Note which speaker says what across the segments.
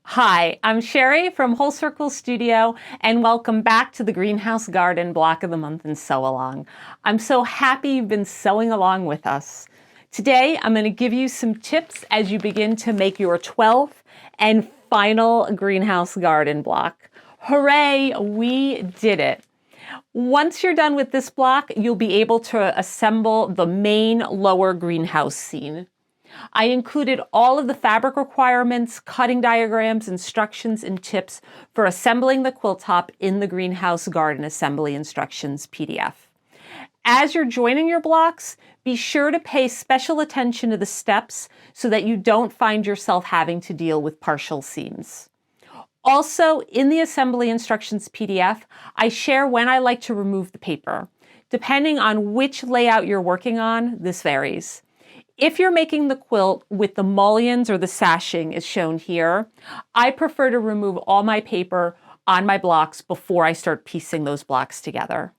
Speaker 1: Hi, I'm Sherry from Whole Circle Studio, and welcome back to the Greenhouse Garden Block of the Month and Sew Along. I'm so happy you've been sewing along with us. Today, I'm going to give you some tips as you begin to make your 12th and final greenhouse garden block. Hooray, we did it! Once you're done with this block, you'll be able to assemble the main lower greenhouse scene. I included all of the fabric requirements, cutting diagrams, instructions, and tips for assembling the quilt top in the Greenhouse Garden Assembly Instructions PDF. As you're joining your blocks, be sure to pay special attention to the steps so that you don't find yourself having to deal with partial seams. Also, in the Assembly Instructions PDF, I share when I like to remove the paper. Depending on which layout you're working on, this varies. If you're making the quilt with the mullions or the sashing as shown here, I prefer to remove all my paper on my blocks before I start piecing those blocks together.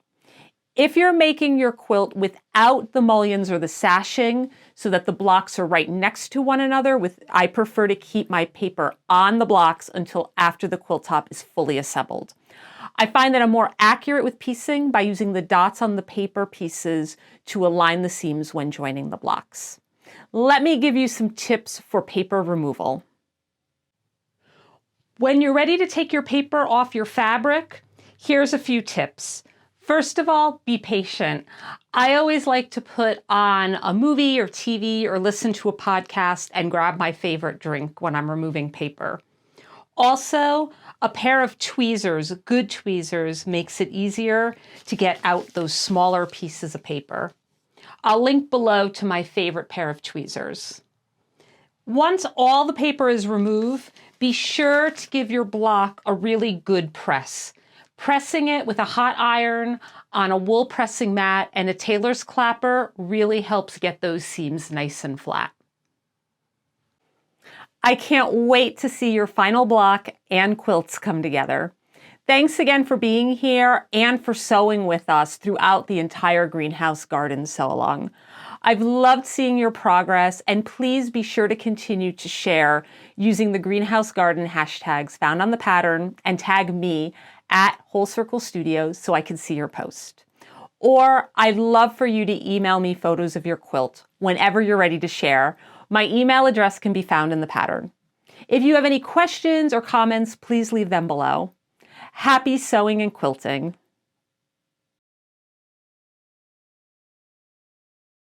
Speaker 1: If you're making your quilt without the mullions or the sashing so that the blocks are right next to one another, I prefer to keep my paper on the blocks until after the quilt top is fully assembled. I find that I'm more accurate with piecing by using the dots on the paper pieces to align the seams when joining the blocks. Let me give you some tips for paper removal. When you're ready to take your paper off your fabric, here's a few tips. First of all, be patient. I always like to put on a movie or TV or listen to a podcast and grab my favorite drink when I'm removing paper. Also, a pair of tweezers, good tweezers, makes it easier to get out those smaller pieces of paper. I'll link below to my favorite pair of tweezers. Once all the paper is removed, be sure to give your block a really good press. Pressing it with a hot iron on a wool pressing mat and a tailor's clapper really helps get those seams nice and flat. I can't wait to see your final block and quilts come together. Thanks again for being here and for sewing with us throughout the entire Greenhouse Garden Sew Along. I've loved seeing your progress, and please be sure to continue to share using the Greenhouse Garden hashtags found on the pattern and tag me at Whole Circle Studios so I can see your post. Or I'd love for you to email me photos of your quilt whenever you're ready to share. My email address can be found in the pattern. If you have any questions or comments, please leave them below. Happy sewing and quilting!